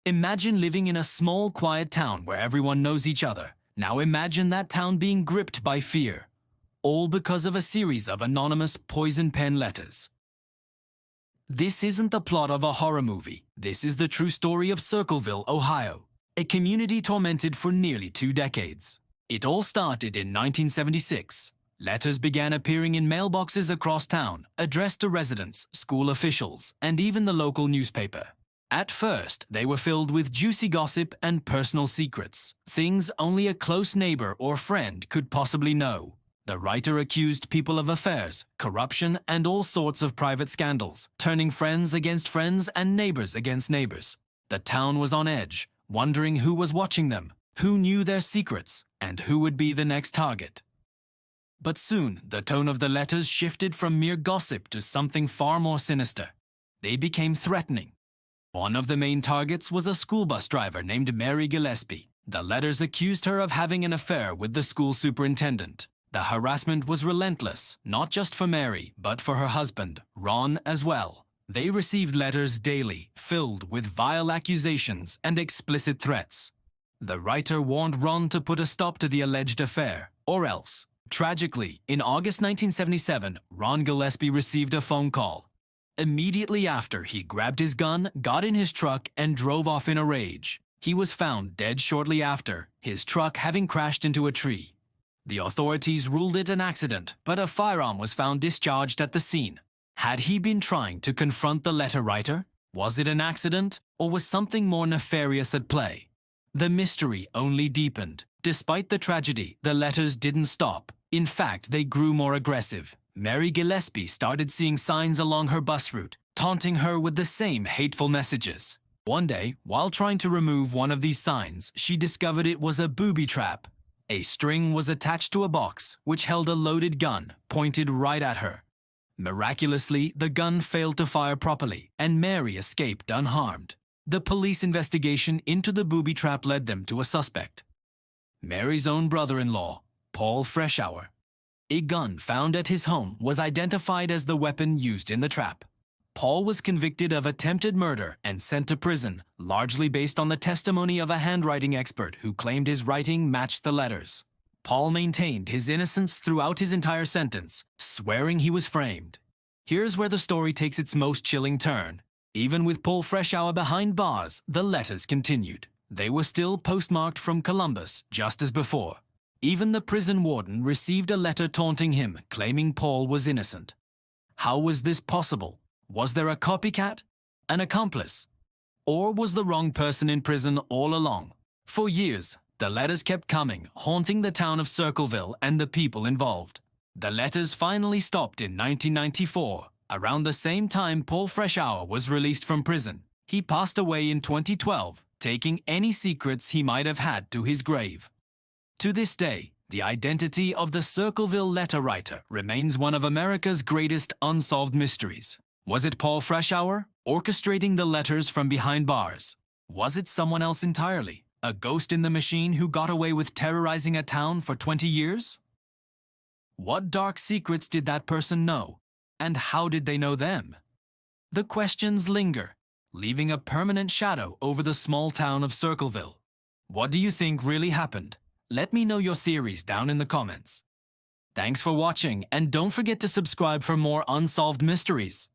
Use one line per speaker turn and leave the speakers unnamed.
Imagine living in a small, quiet town where everyone knows each other. Now imagine that town being gripped by fear, all because of a series of anonymous poison pen letters. This isn't the plot of a horror movie. This is the true story of Circleville, Ohio, a community tormented for nearly 2 decades. It all started in 1976. Letters began appearing in mailboxes across town, addressed to residents, school officials, and even the local newspaper. At first, they were filled with juicy gossip and personal secrets, things only a close neighbor or friend could possibly know. The writer accused people of affairs, corruption, and all sorts of private scandals, turning friends against friends and neighbors against neighbors. The town was on edge, wondering who was watching them, who knew their secrets, and who would be the next target. But soon, the tone of the letters shifted from mere gossip to something far more sinister. They became threatening. One of the main targets was a school bus driver named Mary Gillespie. The letters accused her of having an affair with the school superintendent. The harassment was relentless, not just for Mary, but for her husband, Ron, as well. They received letters daily, filled with vile accusations and explicit threats. The writer warned Ron to put a stop to the alleged affair, or else. Tragically, in August 1977, Ron Gillespie received a phone call. Immediately after, he grabbed his gun, got in his truck, and drove off in a rage. He was found dead shortly after, his truck having crashed into a tree. The authorities ruled it an accident, but a firearm was found discharged at the scene. Had he been trying to confront the letter writer? Was it an accident, or was something more nefarious at play? The mystery only deepened. Despite the tragedy, the letters didn't stop. In fact, they grew more aggressive. Mary Gillespie started seeing signs along her bus route, taunting her with the same hateful messages. One day, while trying to remove one of these signs, she discovered it was a booby trap. A string was attached to a box, which held a loaded gun, pointed right at her. Miraculously, the gun failed to fire properly, and Mary escaped unharmed. The police investigation into the booby trap led them to a suspect. Mary's own brother-in-law, Paul Freshour. A gun found at his home was identified as the weapon used in the trap. Paul was convicted of attempted murder and sent to prison, largely based on the testimony of a handwriting expert who claimed his writing matched the letters. Paul maintained his innocence throughout his entire sentence, swearing he was framed. Here's where the story takes its most chilling turn. Even with Paul Freshour behind bars, the letters continued. They were still postmarked from Columbus, just as before. Even the prison warden received a letter taunting him, claiming Paul was innocent. How was this possible? Was there a copycat? An accomplice? Or was the wrong person in prison all along? For years, the letters kept coming, haunting the town of Circleville and the people involved. The letters finally stopped in 1994. Around the same time Paul Freshour was released from prison. He passed away in 2012, taking any secrets he might have had to his grave. To this day, the identity of the Circleville letter writer remains one of America's greatest unsolved mysteries. Was it Paul Freshour, orchestrating the letters from behind bars? Was it someone else entirely, a ghost in the machine who got away with terrorizing a town for 20 years? What dark secrets did that person know, and how did they know them? The questions linger, leaving a permanent shadow over the small town of Circleville. What do you think really happened? Let me know your theories down in the comments. Thanks for watching, and don't forget to subscribe for more unsolved mysteries.